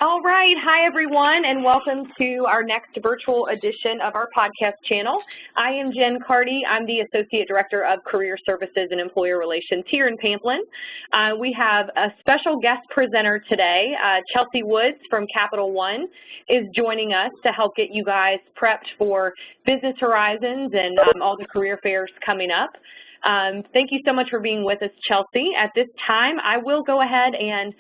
All right. Hi, everyone, and welcome to our next virtual edition of our podcast channel. I am Jen Carty. I'm the Associate Director of Career Services and Employer Relations here in Pamplin. We have a special guest presenter today. Chelsea Woods from Capital One is joining us to help get you guys prepped for Business Horizons and all the career fairs coming up. Thank you so much for being with us, Chelsea. At this time, I will go ahead and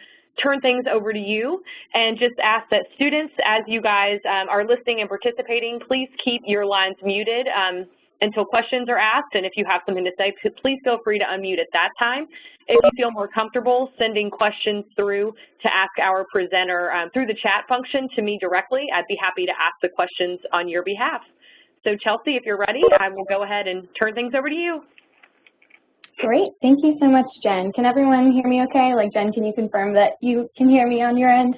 turn things over to you and just ask that students, as you guys are listening and participating, please keep your lines muted until questions are asked, and if you have something to say, please feel free to unmute at that time. If you feel more comfortable sending questions through to ask our presenter through the chat function to me directly, I'd be happy to ask the questions on your behalf. So Chelsea, if you're ready, I will go ahead and turn things over to you. Great. Thank you so much, Jen. Can everyone hear me okay? Like, Jen, can you confirm that you can hear me on your end?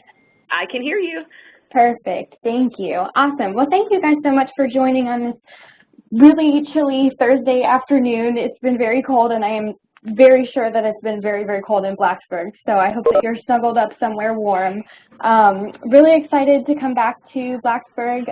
I can hear you. Perfect. Thank you. Awesome. Well, thank you guys so much for joining on this really chilly Thursday afternoon. It's been very cold, and I am very sure that it's been very, very cold in Blacksburg. So I hope that you're snuggled up somewhere warm. Really excited to come back to Blacksburg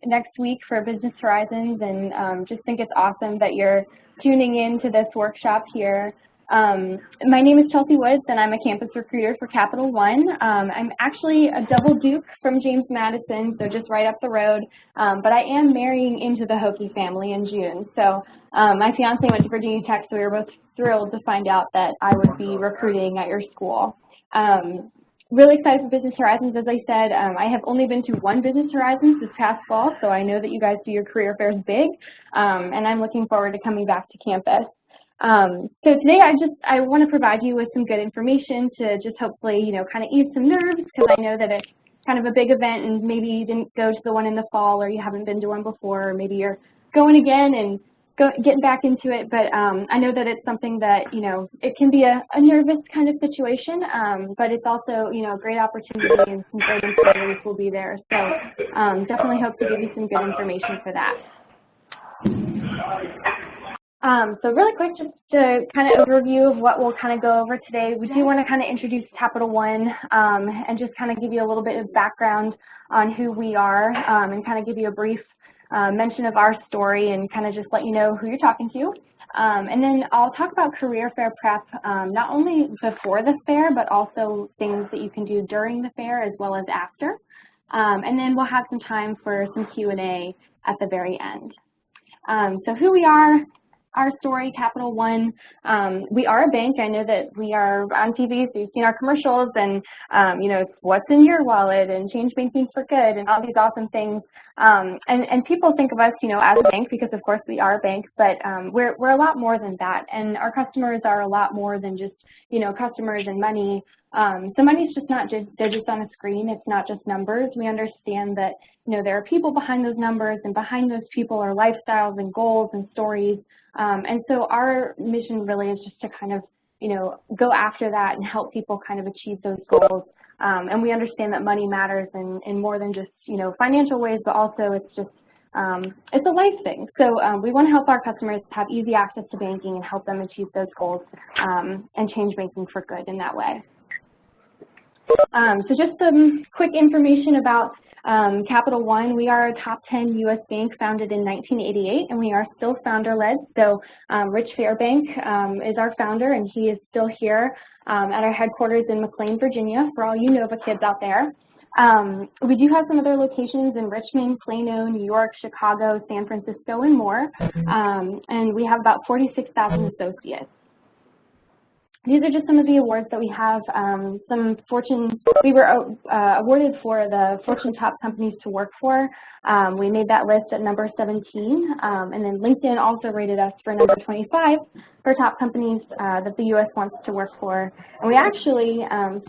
next week for Business Horizons, and just think it's awesome that you're tuning in to this workshop here. My name is Chelsea Woods, and I'm a campus recruiter for Capital One. I'm actually a double Duke from James Madison, so just right up the road, but I am marrying into the Hokie family in June. So my fiance went to Virginia Tech, so we were both thrilled to find out that I would be recruiting at your school. Really excited for Business Horizons, as I said. I have only been to one Business Horizons this past fall, so I know that you guys do your career fairs big, and I'm looking forward to coming back to campus. So today I want to provide you with some good information to just hopefully, kind of ease some nerves, because I know that it's kind of a big event and maybe you didn't go to the one in the fall, or you haven't been to one before, or maybe you're going again and getting back into it. But I know that it's something that, it can be a nervous kind of situation, but it's also, a great opportunity, and some great employers will be there. So definitely hope to give you some good information for that. So really quick, just to kind of overview of what we'll kind of go over today, we do want to kind of introduce Capital One and just kind of give you a little bit of background on who we are, and kind of give you a brief mention of our story, and kind of just let you know who you're talking to. And then I'll talk about career fair prep, not only before the fair, but also things that you can do during the fair as well as after. And then we'll have some time for some Q&A at the very end. So who we are. Our story, Capital One, we are a bank. I know that we are on TV, so you've seen our commercials, and it's what's in your wallet and change banking for good and all these awesome things. And people think of us, as a bank, because of course we are a bank, but we're a lot more than that. And our customers are a lot more than just, customers and money. So money's just not just digits on a screen. It's not just numbers. We understand that, there are people behind those numbers, and behind those people are lifestyles and goals and stories. And so our mission really is just to kind of, go after that and help people kind of achieve those goals. And we understand that money matters in more than just, financial ways, but also it's just, it's a life thing. So we want to help our customers have easy access to banking and help them achieve those goals, and change banking for good in that way. So just some quick information about Capital One. We are a top 10 U.S. bank founded in 1988, and we are still founder-led. So Rich Fairbank is our founder, and he is still here at our headquarters in McLean, Virginia, for all you Nova kids out there. We do have some other locations in Richmond, Plano, New York, Chicago, San Francisco, and more. And we have about 46,000 associates. These are just some of the awards that we have. We were awarded for the Fortune Top Companies to Work For. We made that list at number 17, and then LinkedIn also rated us for number 25 for top companies that the U.S. wants to work for. And we actually,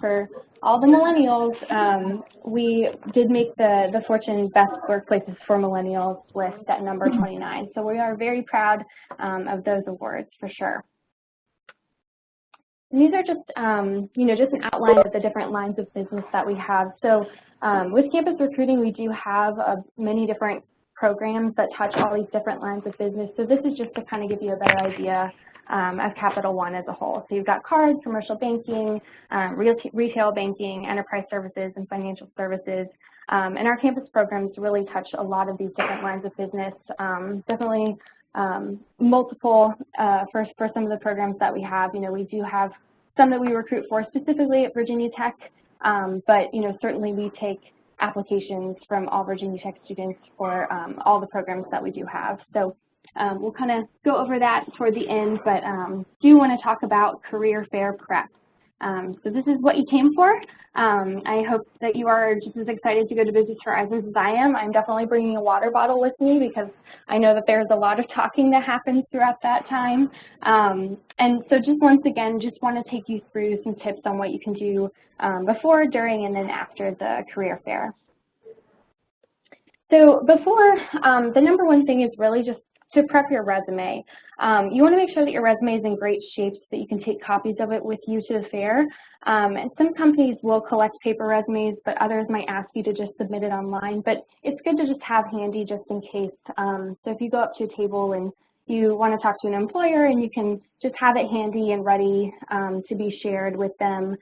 for all the millennials, we did make the Fortune Best Workplaces for Millennials list at number 29. So we are very proud of those awards for sure. And these are just, just an outline of the different lines of business that we have. So with campus recruiting, we do have many different programs that touch all these different lines of business. So this is just to kind of give you a better idea as Capital One as a whole. So you've got cards, commercial banking, retail banking, enterprise services, and financial services. And our campus programs really touch a lot of these different lines of business. Definitely multiple for some of the programs that we have. We do have some that we recruit for specifically at Virginia Tech, but certainly we take applications from all Virginia Tech students for all the programs that we do have. So we'll kind of go over that toward the end, but do want to talk about career fair prep. So this is what you came for. I hope that you are just as excited to go to Business Horizons as I am. I'm definitely bringing a water bottle with me because I know that there's a lot of talking that happens throughout that time. And so just once again, just want to take you through some tips on what you can do before, during, and then after the career fair. So before, the number one thing is really just to prep your resume. You want to make sure that your resume is in great shape so that you can take copies of it with you to the fair. And some companies will collect paper resumes, but others might ask you to just submit it online. But it's good to just have handy just in case. So if you go up to a table and you want to talk to an employer, and you can just have it handy and ready to be shared with them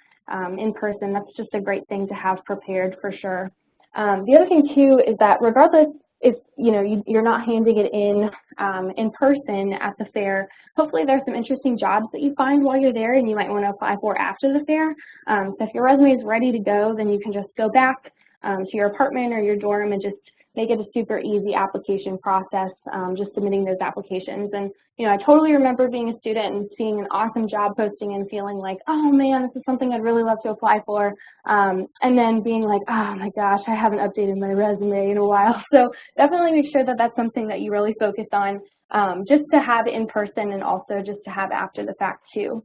in person, that's just a great thing to have prepared for sure. The other thing too is that regardless if you're not handing it in person at the fair, hopefully there's some interesting jobs that you find while you're there and you might want to apply for after the fair. So if your resume is ready to go, then you can just go back to your apartment or your dorm and just make it a super easy application process, just submitting those applications. And I totally remember being a student and seeing an awesome job posting and feeling like, oh man, this is something I'd really love to apply for. And then being like, oh my gosh, I haven't updated my resume in a while. So definitely make sure that that's something that you really focus on, just to have it in person and also just to have after the fact too.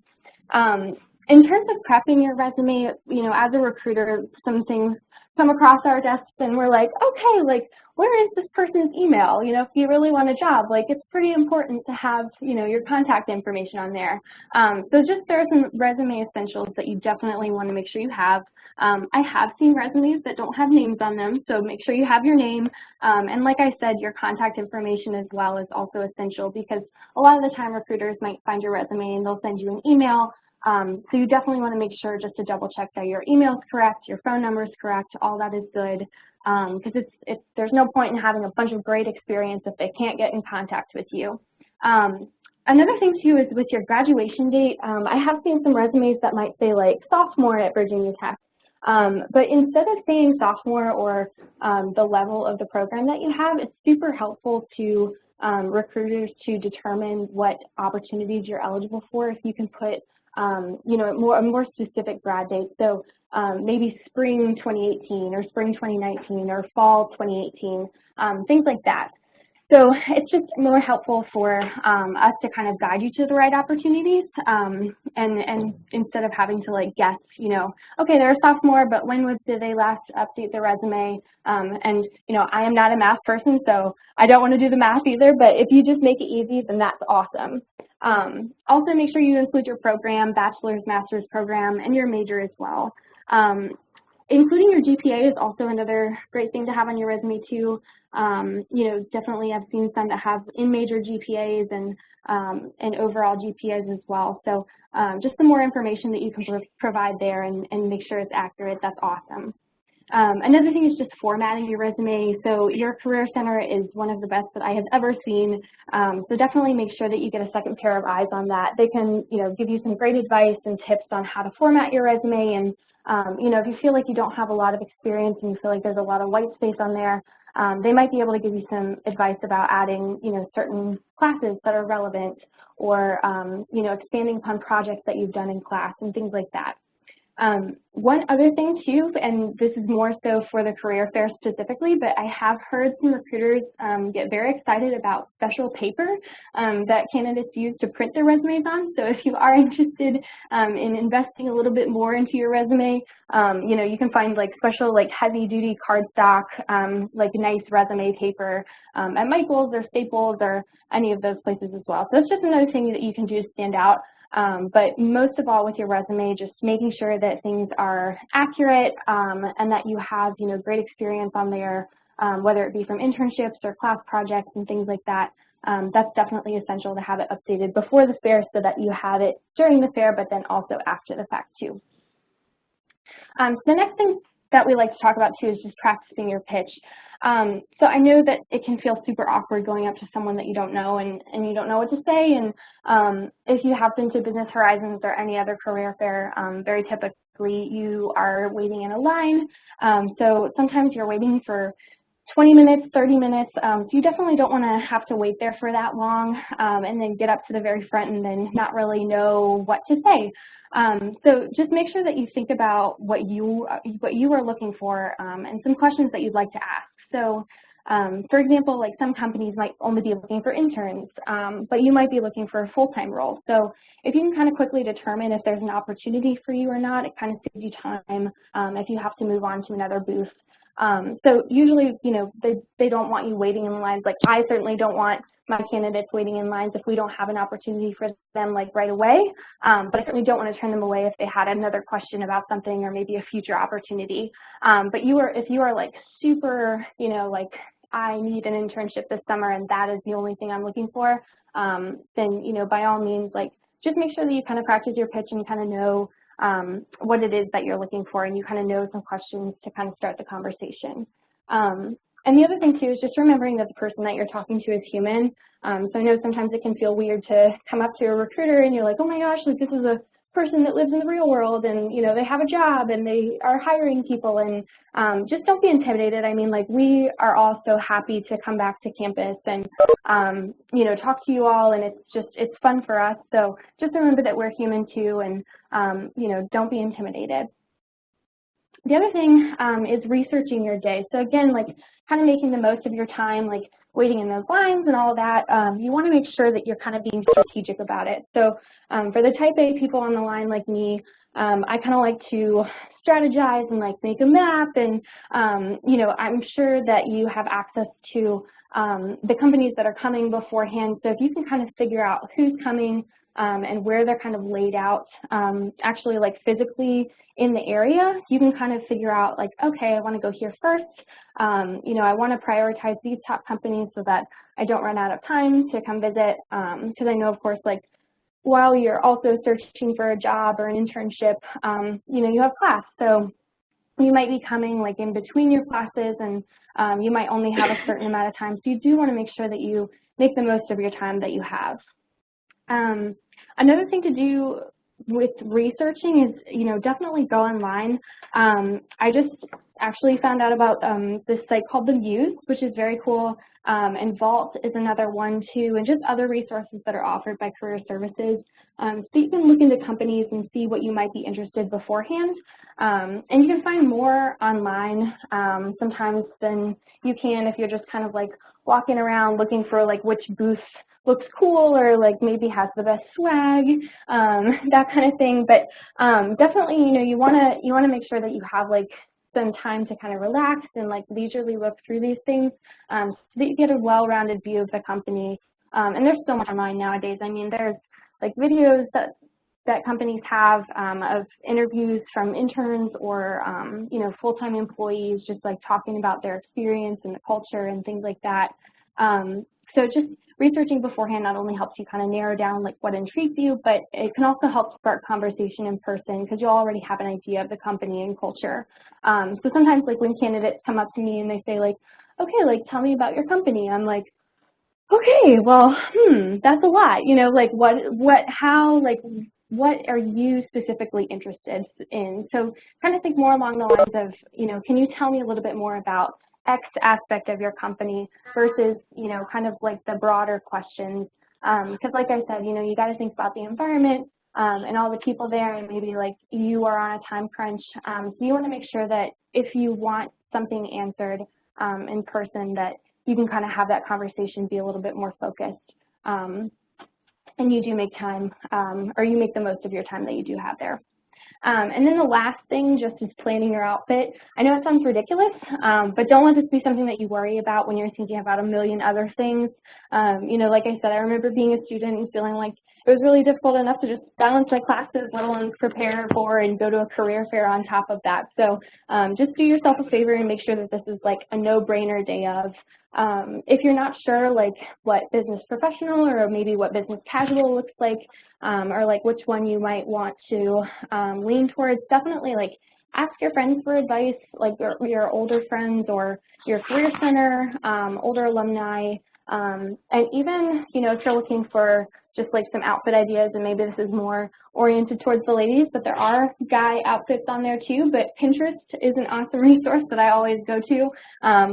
In terms of prepping your resume, as a recruiter, some things come across our desks and we're like, okay, like, where is this person's email? If you really want a job, like, it's pretty important to have, your contact information on there. So just there are some resume essentials that you definitely want to make sure you have. I have seen resumes that don't have names on them, so make sure you have your name. And like I said, your contact information as well is also essential because a lot of the time recruiters might find your resume and they'll send you an email. So you definitely want to make sure just to double check that your email is correct, your phone number is correct, all that is good, because there's no point in having a bunch of great experience if they can't get in contact with you. Another thing too is with your graduation date. I have seen some resumes that might say like sophomore at Virginia Tech, but instead of saying sophomore or the level of the program that you have, it's super helpful to recruiters to determine what opportunities you're eligible for if you can put a more specific grad date. So maybe spring 2018 or spring 2019 or fall 2018, things like that. So it's just more helpful for us to kind of guide you to the right opportunities, and instead of having to like guess, okay, they're a sophomore, but when did they last update their resume? And I am not a math person, so I don't want to do the math either, but if you just make it easy, then that's awesome. Also make sure you include your program, bachelor's, master's program, and your major as well. Including your GPA is also another great thing to have on your resume too. Definitely I've seen some that have in-major GPAs and overall GPAs as well. So just the more information that you can provide there and make sure it's accurate, that's awesome. Another thing is just formatting your resume. So your Career Center is one of the best that I have ever seen. So definitely make sure that you get a second pair of eyes on that. They can, give you some great advice and tips on how to format your resume. And, if you feel like you don't have a lot of experience and you feel like there's a lot of white space on there, they might be able to give you some advice about adding, certain classes that are relevant or, expanding upon projects that you've done in class and things like that. One other thing too, and this is more so for the career fair specifically, but I have heard some recruiters get very excited about special paper that candidates use to print their resumes on. So if you are interested in investing a little bit more into your resume, you can find like special like heavy duty cardstock, like nice resume paper at Michael's or Staples or any of those places as well. So that's just another thing that you can do to stand out. But most of all with your resume, just making sure that things are accurate and that you have, great experience on there, whether it be from internships or class projects and things like that. that's definitely essential to have it updated before the fair so that you have it during the fair, but then also after the fact too. So the next thing that we like to talk about too is just practicing your pitch. So I know that it can feel super awkward going up to someone that you don't know and you don't know what to say. And if you have been to Business Horizons or any other career fair, very typically you are waiting in a line. So sometimes you're waiting for 20 minutes, 30 minutes. So you definitely don't want to have to wait there for that long and then get up to the very front and then not really know what to say. So just make sure that you think about what you are looking for and some questions that you'd like to ask. So for example, like some companies might only be looking for interns, but you might be looking for a full-time role. So if you can kind of quickly determine if there's an opportunity for you or not, it kind of saves you time if you have to move on to another booth. So usually, you know, they don't want you waiting in lines. Like I certainly don't want my candidates waiting in lines if we don't have an opportunity for them like right away. But I certainly don't want to turn them away if they had another question about something or maybe a future opportunity. But if you are like super, you know, like I need an internship this summer and that is the only thing I'm looking for, then, you know, by all means, like just make sure that you kind of practice your pitch and kind of know what it is that you're looking for, and you kind of know some questions to kind of start the conversation. And the other thing too is just remembering that the person that you're talking to is human. So I know sometimes it can feel weird to come up to a recruiter and you're like, oh my gosh, like this is a person that lives in the real world and, you know, they have a job and they are hiring people, and just don't be intimidated. I mean, like we are all so happy to come back to campus and, you know, talk to you all, and it's fun for us. So just remember that we're human too, and, you know, don't be intimidated. The other thing is researching your day. So again, like kind of making the most of your time, like waiting in those lines and all that. You want to make sure that you're kind of being strategic about it. So for the type A people on the line like me, I kind of like to strategize and like make a map, and you know, I'm sure that you have access to the companies that are coming beforehand. So if you can kind of figure out who's coming and where they're kind of laid out, actually like physically in the area, you can kind of figure out like, okay, I want to go here first. You know, I want to prioritize these top companies so that I don't run out of time to come visit, because I know, of course, like while you're also searching for a job or an internship, you know, you have class. So you might be coming like in between your classes, and you might only have a certain amount of time. So you do want to make sure that you make the most of your time that you have. Another thing to do with researching is, you know, definitely go online. I just actually found out about this site called The Muse, which is very cool, and Vault is another one too, and just other resources that are offered by Career Services. So you can look into companies and see what you might be interested beforehand. And you can find more online sometimes than you can if you're just kind of like walking around looking for like which booth looks cool or like maybe has the best swag, that kind of thing. But definitely, you know, you wanna make sure that you have like some time to kind of relax and like leisurely look through these things, so that you get a well-rounded view of the company. And there's so much online nowadays. I mean, there's like videos that companies have of interviews from interns or you know, full-time employees, just like talking about their experience and the culture and things like that. So just researching beforehand not only helps you kind of narrow down like what intrigues you, but it can also help start conversation in person because you'll already have an idea of the company and culture. So sometimes like when candidates come up to me and they say like, okay, like tell me about your company, I'm like, okay, well, that's a lot, you know, like what are you specifically interested in? So kind of think more along the lines of, you know, can you tell me a little bit more about X aspect of your company versus, you know, kind of like the broader questions. Because like I said, you know, you got to think about the environment and all the people there, and maybe like you are on a time crunch. So you want to make sure that if you want something answered in person, that you can kind of have that conversation be a little bit more focused. And you do make time, or you make the most of your time that you do have there. And then the last thing just is planning your outfit. I know it sounds ridiculous, but don't let this be something that you worry about when you're thinking about a million other things. You know, like I said, I remember being a student and feeling like it was really difficult enough to just balance my classes, let alone prepare for and go to a career fair on top of that. So just do yourself a favor and make sure that this is like a no-brainer day of. If you're not sure like what business professional or maybe what business casual looks like, or like which one you might want to lean towards, definitely like ask your friends for advice, like your older friends or your career center, older alumni, and even, you know, if you're looking for just like some outfit ideas, and maybe this is more oriented towards the ladies, but there are guy outfits on there too. But Pinterest is an awesome resource that I always go to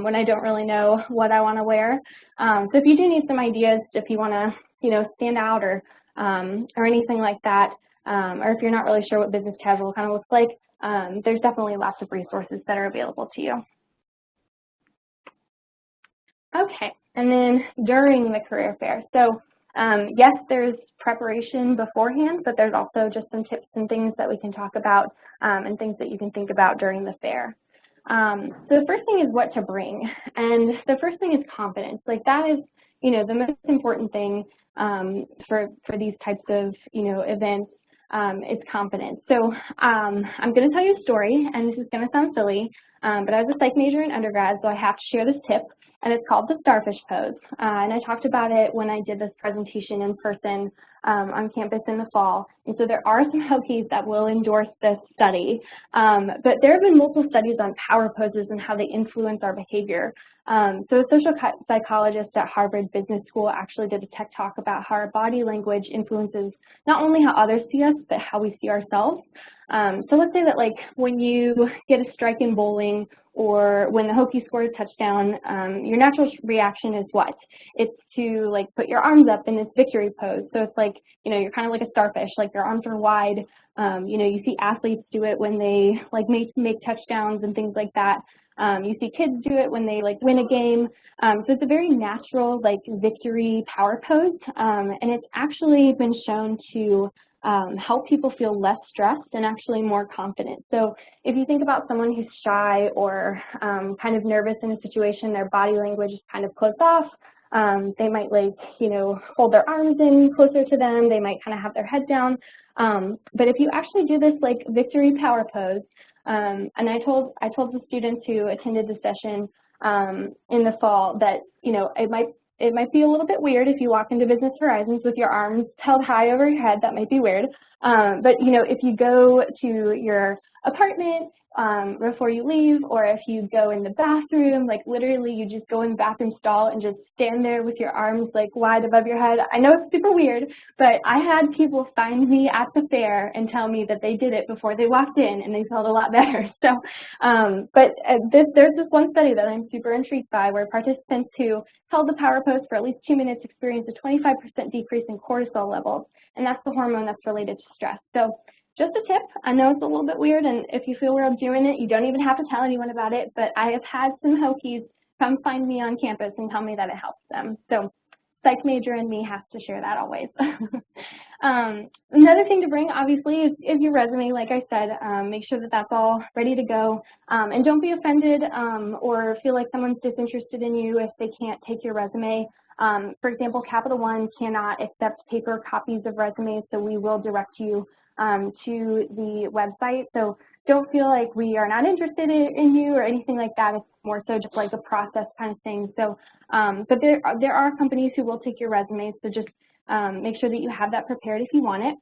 when I don't really know what I want to wear. So if you do need some ideas, if you want to, you know, stand out or anything like that, or if you're not really sure what business casual kind of looks like, there's definitely lots of resources that are available to you. Okay, and then during the career fair. So yes, there's preparation beforehand, but there's also just some tips and things that we can talk about and things that you can think about during the fair. So the first thing is what to bring, and the first thing is confidence. Like that is, you know, the most important thing for these types of, you know, events. Is confidence. So I'm going to tell you a story, and this is going to sound silly, but I was a psych major in undergrad, so I have to share this tip, and it's called the starfish pose. And I talked about it when I did this presentation in person on campus in the fall. And so there are some Hokies that will endorse this study, but there have been multiple studies on power poses and how they influence our behavior. So a social psychologist at Harvard Business School actually did a tech talk about how our body language influences not only how others see us, but how we see ourselves. So let's say that like when you get a strike in bowling or when the Hokie scored a touchdown, your natural reaction is what? It's to like put your arms up in this victory pose. So it's like, you know, you're kind of like a starfish, like your arms are wide. You know, you see athletes do it when they like make touchdowns and things like that. You see kids do it when they like win a game. So it's a very natural like victory power pose, and it's actually been shown to help people feel less stressed and actually more confident. So if you think about someone who's shy or kind of nervous in a situation, their body language is kind of closed off. They might like, you know, hold their arms in closer to them. They might kind of have their head down. But if you actually do this like victory power pose, and I told the students who attended the session in the fall that, you know, it might be a little bit weird if you walk into Business Horizons with your arms held high over your head. That might be weird. But, you know, if you go to your apartment before you leave, or if you go in the bathroom, like literally you just go in the bathroom stall and just stand there with your arms like wide above your head. I know it's super weird, but I had people find me at the fair and tell me that they did it before they walked in and they felt a lot better. So, there's this one study that I'm super intrigued by where participants who held the power pose for at least 2 minutes experienced a 25% decrease in cortisol levels, and that's the hormone that's related to stress. So just a tip. I know it's a little bit weird, and if you feel weird doing it, you don't even have to tell anyone about it, but I have had some Hokies come find me on campus and tell me that it helps them. So psych major in me has to share that always. Another thing to bring, obviously, is your resume. Like I said, make sure that that's all ready to go. And don't be offended or feel like someone's disinterested in you if they can't take your resume. For example, Capital One cannot accept paper copies of resumes, so we will direct you to the website. So don't feel like we are not interested in you or anything like that. It's more so just like a process kind of thing. So, but there are companies who will take your resume, so just make sure that you have that prepared if you want it.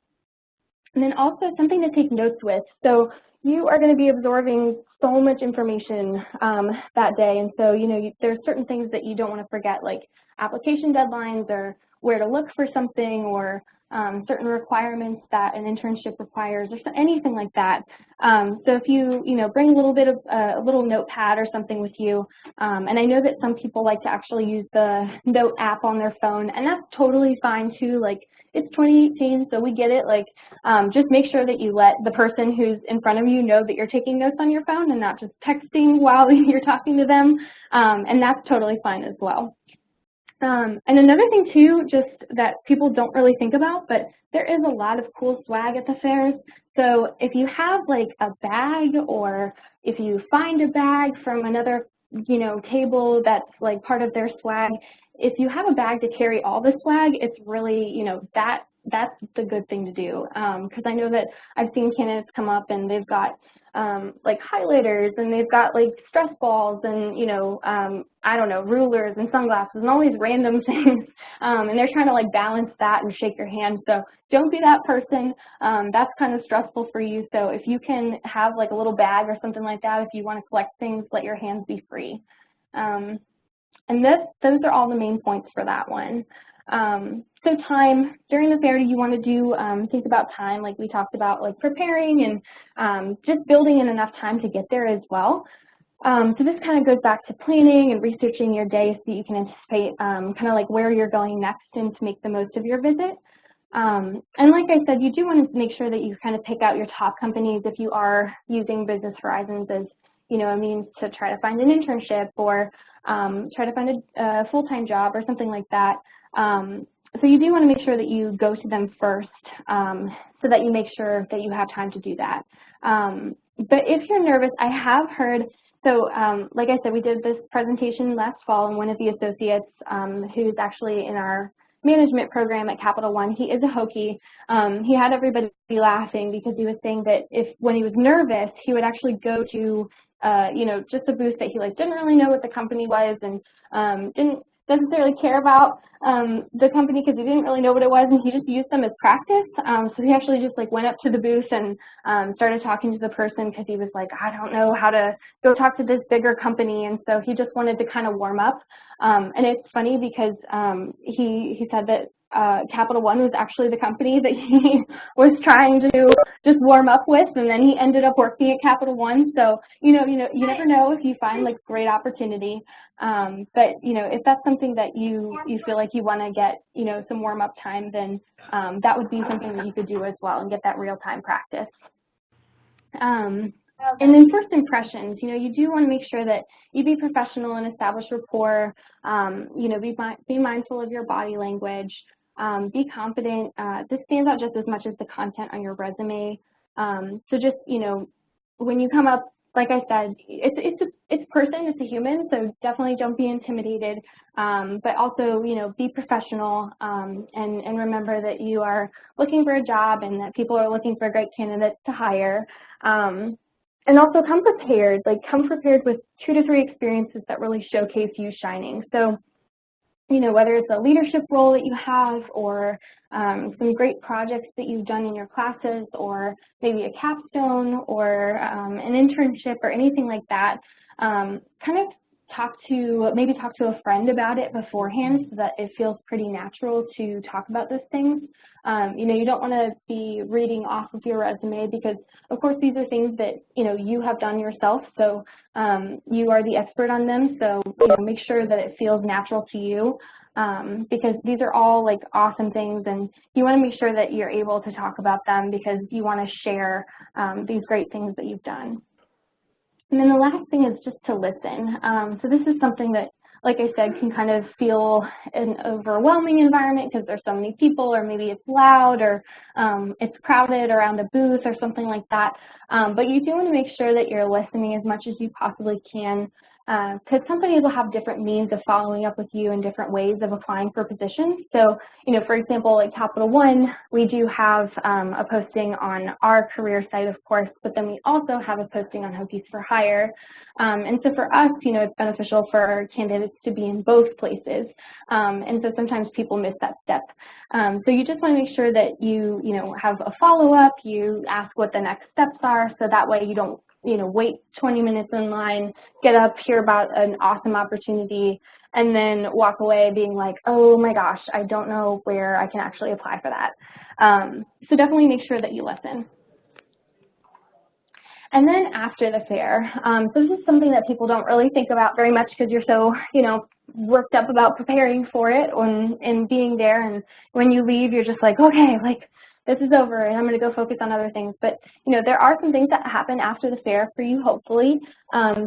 And then also something to take notes with. So you are going to be absorbing so much information that day, and so, you know, there's certain things that you don't want to forget, like application deadlines or where to look for something, or certain requirements that an internship requires, or anything like that. So if you bring a little bit of a little notepad or something with you, and I know that some people like to actually use the note app on their phone, and that's totally fine too. Like, it's 2018, so we get it. Like, just make sure that you let the person who's in front of you know that you're taking notes on your phone and not just texting while you're talking to them, and that's totally fine as well. And another thing too, just that people don't really think about, but there is a lot of cool swag at the fairs. So if you have like a bag, or if you find a bag from another, table that's like part of their swag, if you have a bag to carry all the swag, it's really, that that's the good thing to do, because I know that I've seen candidates come up and they've got like highlighters and they've got like stress balls and, you know, I don't know, rulers and sunglasses and all these random things, and they're trying to like balance that and shake your hand. So don't be that person. That's kind of stressful for you. So if you can have like a little bag or something like that, if you want to collect things, let your hands be free. And those are all the main points for that one. So time, during the fair, do you want to do, think about time, like we talked about, like preparing and just building in enough time to get there as well. So this kind of goes back to planning and researching your day so that you can anticipate kind of like where you're going next and to make the most of your visit. And like I said, you do want to make sure that you kind of pick out your top companies if you are using Business Horizons as, you know, a means to try to find an internship or try to find a full-time job or something like that. So you do want to make sure that you go to them first so that you make sure that you have time to do that. But if you're nervous, I have heard, so like I said, we did this presentation last fall, and one of the associates who's actually in our management program at Capital One, he is a Hokie. He had everybody laughing because he was saying that when he was nervous, he would actually go to you know, just a booth that he like didn't really know what the company was and didn't necessarily care about the company because he didn't really know what it was, and he just used them as practice. So he actually just like went up to the booth and started talking to the person because he was like, I don't know how to go talk to this bigger company, and so he just wanted to kind of warm up. And it's funny because he said that Capital One was actually the company that he was trying to just warm up with, and then he ended up working at Capital One. So you never know if you find like great opportunity. But you know, if that's something that you feel like you want to get, you know, some warm up time, then that would be something that you could do as well and get that real time practice. And then first impressions, you know, you do want to make sure that you be professional and establish rapport. You know, be mindful of your body language. Be confident. This stands out just as much as the content on your resume. So just, you know, when you come up, like I said, it's a person, it's a human, so definitely don't be intimidated. But also, you know, be professional and remember that you are looking for a job and that people are looking for great candidates to hire. And also come prepared, with 2 to 3 experiences that really showcase you shining. So, you know, whether it's a leadership role that you have or some great projects that you've done in your classes or maybe a capstone or an internship or anything like that, kind of maybe talk to a friend about it beforehand so that it feels pretty natural to talk about those things. You know, you don't want to be reading off of your resume because, of course, these are things that, you know, you have done yourself, so you are the expert on them, so, you know, make sure that it feels natural to you because these are all, like, awesome things, and you want to make sure that you're able to talk about them because you want to share these great things that you've done. And then the last thing is just to listen. So this is something that, like I said, can kind of feel an overwhelming environment because there's so many people, or maybe it's loud, or it's crowded around a booth or something like that. But you do want to make sure that you're listening as much as you possibly can because companies will have different means of following up with you and different ways of applying for positions. So, you know, for example, at Capital One, we do have a posting on our career site, of course, but then we also have a posting on Hokies for Hire. And so for us, you know, it's beneficial for our candidates to be in both places. And so sometimes people miss that step. So you just want to make sure that you know, have a follow-up, you ask what the next steps are, so that way you don't, you know, wait 20 minutes in line, get up, hear about an awesome opportunity, and then walk away being like, oh my gosh, I don't know where I can actually apply for that. So definitely make sure that you listen. And then after the fair, so this is something that people don't really think about very much because you're so, you know, worked up about preparing for it and being there, and when you leave, you're just like, okay, like, this is over and I'm going to go focus on other things. But, you know, there are some things that happen after the fair for you, hopefully.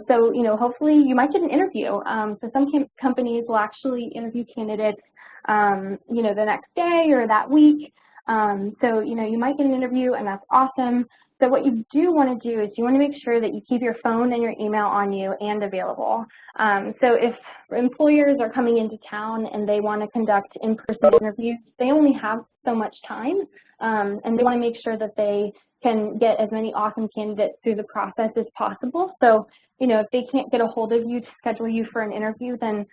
So, you know, hopefully you might get an interview. So some companies will actually interview candidates, you know, the next day or that week. So, you might get an interview and that's awesome. So what you do want to do is you want to make sure that you keep your phone and your email on you and available. So if employers are coming into town and they want to conduct in-person interviews, they only have so much time, and they want to make sure that they can get as many awesome candidates through the process as possible. So, if they can't get a hold of you to schedule you for an interview, then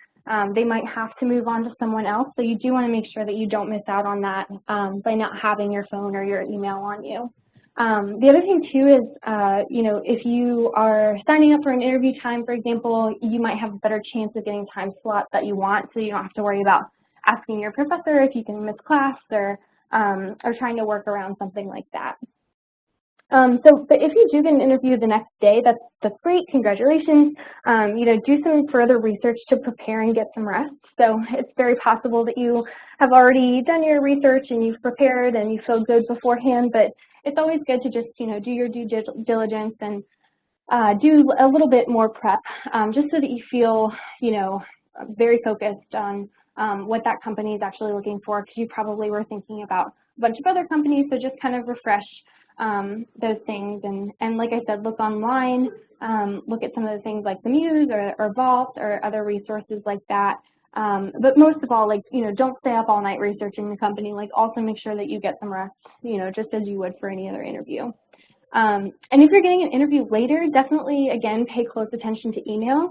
they might have to move on to someone else. So you do want to make sure that you don't miss out on that by not having your phone or your email on you. The other thing too is, if you are signing up for an interview time, for example, you might have a better chance of getting time slots that you want, so you don't have to worry about asking your professor if you can miss class or trying to work around something like that. But if you do get an interview the next day, that's great, congratulations. Do some further research to prepare and get some rest. So it's very possible that you have already done your research and you've prepared and you feel good beforehand, but it's always good to just, do your due diligence and do a little bit more prep, just so that you feel, very focused on what that company is actually looking for, because you probably were thinking about a bunch of other companies, so just kind of refresh those things, and like I said, look online, look at some of the things like the Muse or Vault or other resources like that. But most of all, don't stay up all night researching the company. Also make sure that you get some rest, just as you would for any other interview. And if you're getting an interview later, definitely, again, pay close attention to emails.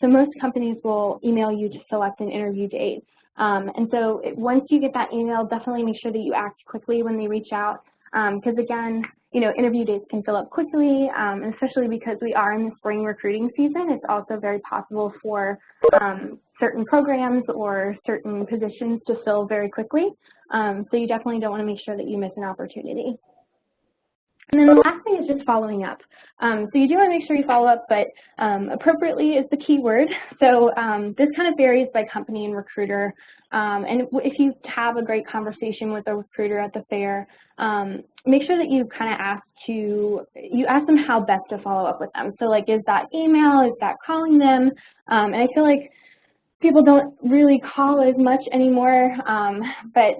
So most companies will email you to select an interview date. And so once you get that email, definitely make sure that you act quickly when they reach out. Because again, interview dates can fill up quickly, especially because we are in the spring recruiting season. It's also very possible for certain programs or certain positions to fill very quickly. So you definitely don't want to make sure that you miss an opportunity. And then the last thing is just following up. So you do want to make sure you follow up, but appropriately is the key word. So this kind of varies by company and recruiter. And if you have a great conversation with a recruiter at the fair, make sure that you kind of ask them how best to follow up with them. So is that email, is that calling them? And I feel like people don't really call as much anymore, but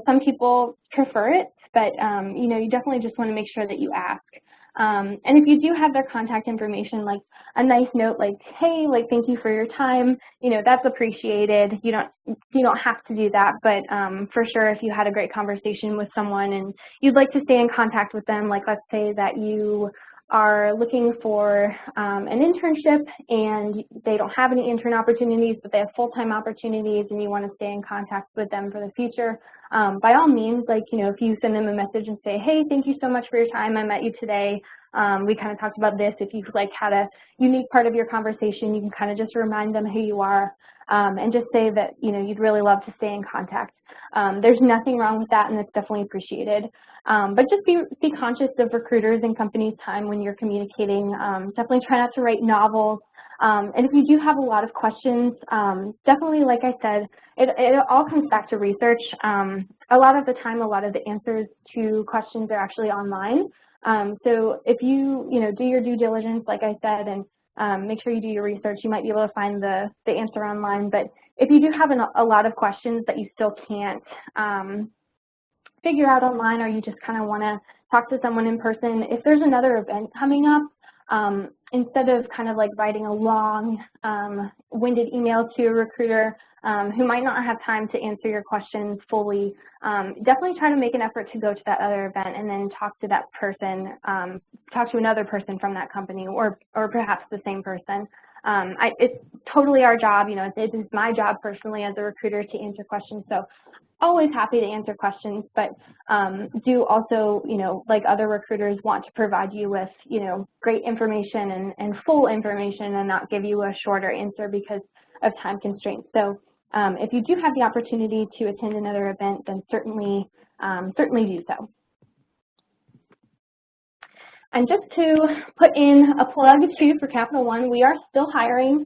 some people prefer it. But, you definitely just want to make sure that you ask. And if you do have their contact information, a nice note hey, thank you for your time, that's appreciated. You don't have to do that, but for sure, if you had a great conversation with someone and you'd like to stay in contact with them, let's say that you are looking for an internship and they don't have any intern opportunities, but they have full-time opportunities and you want to stay in contact with them for the future, by all means, if you send them a message and say, hey, thank you so much for your time, I met you today, we kind of talked about this. If you've had a unique part of your conversation, you can kind of just remind them who you are, and just say that, you'd really love to stay in contact. There's nothing wrong with that, and it's definitely appreciated. But just be conscious of recruiters and companies' time when you're communicating. Definitely try not to write novels. And if you do have a lot of questions, definitely, like I said, it all comes back to research. A lot of the time, a lot of the answers to questions are actually online. So if you, do your due diligence, like I said, and make sure you do your research, you might be able to find the answer online. But if you do have a lot of questions that you still can't figure out online, or you just kind of want to talk to someone in person, if there's another event coming up, instead of kind of writing a long, winded email to a recruiter who might not have time to answer your questions fully, definitely try to make an effort to go to that other event and then talk to that person, talk to another person from that company, or perhaps the same person. It's totally our job, it is my job personally as a recruiter to answer questions, so always happy to answer questions, but do also, like other recruiters, want to provide you with, great information and full information, and not give you a shorter answer because of time constraints. So if you do have the opportunity to attend another event, then certainly do so. And just to put in a plug too for Capital One, we are still hiring.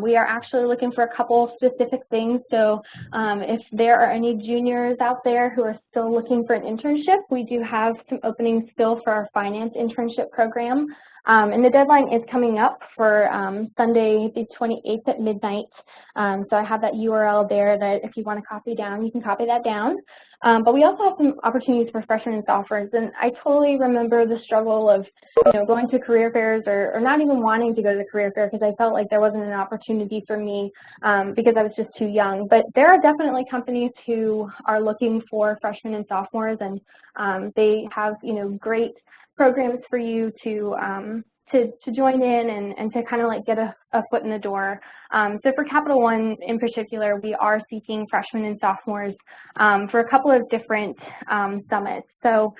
We are actually looking for a couple specific things. So if there are any juniors out there who are still looking for an internship, we do have some openings still for our finance internship program. And the deadline is coming up for Sunday the 28th at midnight. So I have that URL there that if you want to copy down, you can copy that down. But we also have some opportunities for freshmen and sophomores. And I totally remember the struggle of, going to career fairs or not even wanting to go to the career fair because I felt like there wasn't an opportunity for me because I was just too young. But there are definitely companies who are looking for freshmen and sophomores, and they have, great programs for you to join in and to kind of like get a foot in the door. So for Capital One in particular, we are seeking freshmen and sophomores for a couple of different summits. So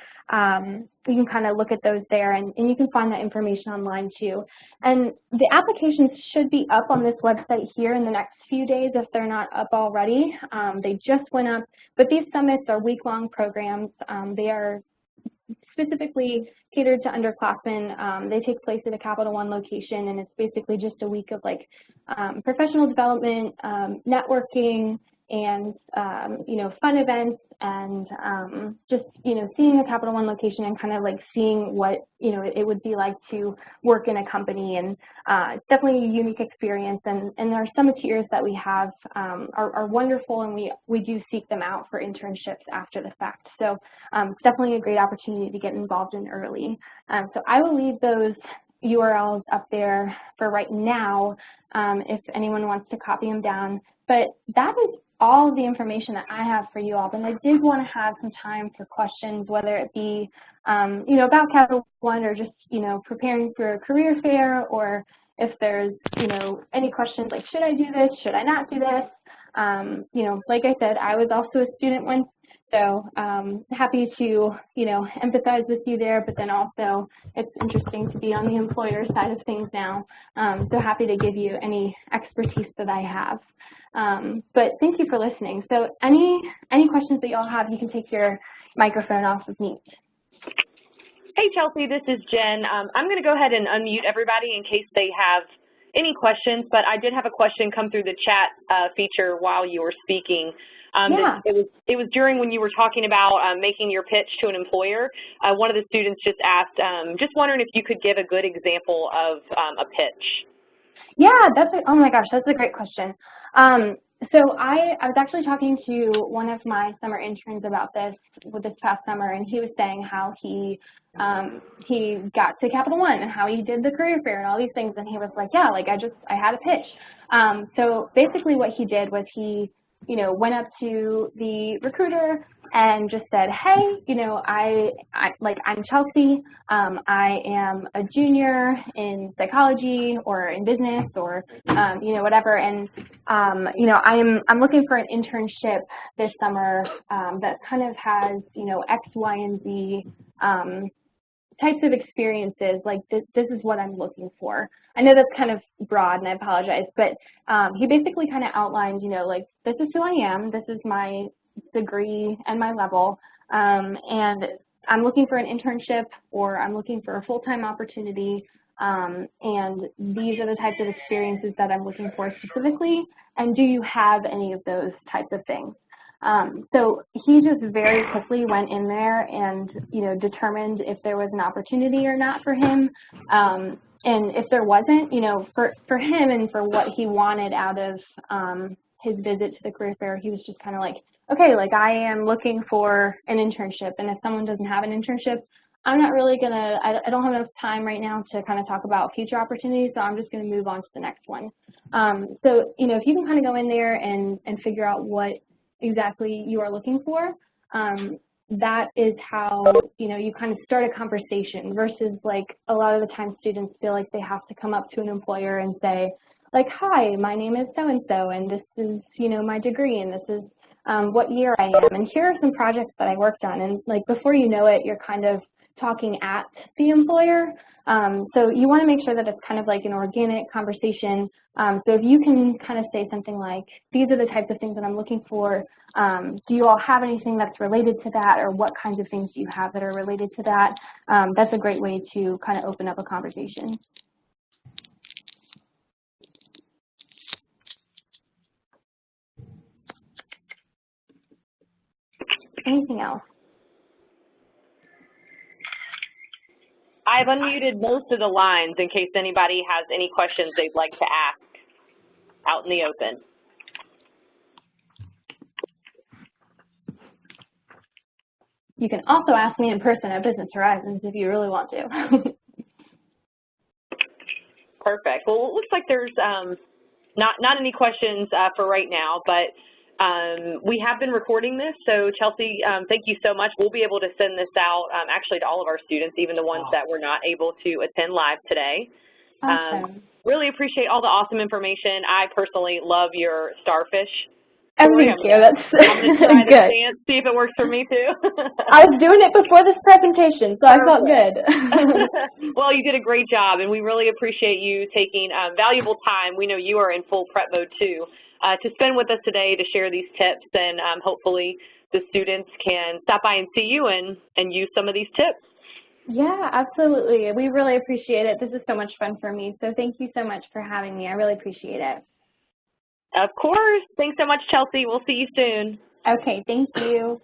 you can kind of look at those there, and you can find that information online too. And the applications should be up on this website here in the next few days if they're not up already. They just went up, but these summits are week-long programs. They are specifically catered to underclassmen. They take place at a Capital One location, and it's basically just a week of like professional development, networking, and fun events, and just seeing a Capital One location and kind of like seeing what it would be like to work in a company. And it's definitely a unique experience. And our summiteers that we have are wonderful, and we do seek them out for internships after the fact. So it's definitely a great opportunity to get involved in early. So I will leave those URLs up there for right now if anyone wants to copy them down. But that is all of the information that I have for you all. And I did want to have some time for questions, whether it be, about Capital One or just, preparing for a career fair, or if there's, any questions like, should I do this? Should I not do this? Like I said, I was also a student once, so happy to, empathize with you there, but then also it's interesting to be on the employer side of things now. So happy to give you any expertise that I have. But thank you for listening. So any questions that y'all have, you can take your microphone off of mute. Hey, Chelsea, this is Jen. I'm going to go ahead and unmute everybody in case they have any questions, but I did have a question come through the chat feature while you were speaking. Yeah. It was during when you were talking about making your pitch to an employer. One of the students just asked, just wondering if you could give a good example of a pitch. Yeah, oh my gosh, that's a great question. So I was actually talking to one of my summer interns about this past summer, and he was saying how he got to Capital One and how he did the career fair and all these things, and he was like, yeah, like I had a pitch. So basically what he did was he went up to the recruiter and just said, hey, I'm Chelsea. I am a junior in psychology or in business or, whatever. And, I'm looking for an internship this summer that kind of has, X, Y, and Z types of experiences. Like this is what I'm looking for. I know that's kind of broad, and I apologize, but he basically kind of outlined, like this is who I am, this is my degree and my level, and I'm looking for an internship or I'm looking for a full-time opportunity, and these are the types of experiences that I'm looking for specifically, and do you have any of those types of things? So he just very quickly went in there and, determined if there was an opportunity or not for him. And if there wasn't, for him and for what he wanted out of his visit to the career fair, he was just kind of like, okay, like I am looking for an internship. And if someone doesn't have an internship, I'm not really going to, I don't have enough time right now to kind of talk about future opportunities, so I'm just going to move on to the next one. So, if you can kind of go in there and figure out what exactly you are looking for, that is how, you kind of start a conversation versus like a lot of the time students feel like they have to come up to an employer and say like, hi, my name is so-and-so and this is, my degree and this is what year I am and here are some projects that I worked on, and like before you know it, you're kind of talking at the employer. So you want to make sure that it's kind of like an organic conversation. So if you can kind of say something like, these are the types of things that I'm looking for. Do you all have anything that's related to that, or what kinds of things do you have that are related to that? That's a great way to kind of open up a conversation. anything else? I've unmuted most of the lines in case anybody has any questions they'd like to ask out in the open. You can also ask me in person at Business Horizons if you really want to. Perfect. Well, it looks like there's not any questions for right now, but we have been recording this, so Chelsea, thank you so much. We'll be able to send this out actually to all of our students, even the ones that were not able to attend live today. Awesome. Really appreciate all the awesome information. I personally love your starfish story. Thank you. That's I'm going to try good. this dance, see if it works for me too. I was doing it before this presentation, so I felt good. Well, you did a great job, and we really appreciate you taking valuable time. We know you are in full prep mode too, to spend with us today to share these tips, and hopefully the students can stop by and see you and use some of these tips. Yeah, absolutely. We really appreciate it. This is so much fun for me, so thank you so much for having me. I really appreciate it. Of course. Thanks so much, Chelsea. We'll see you soon. Okay, thank you.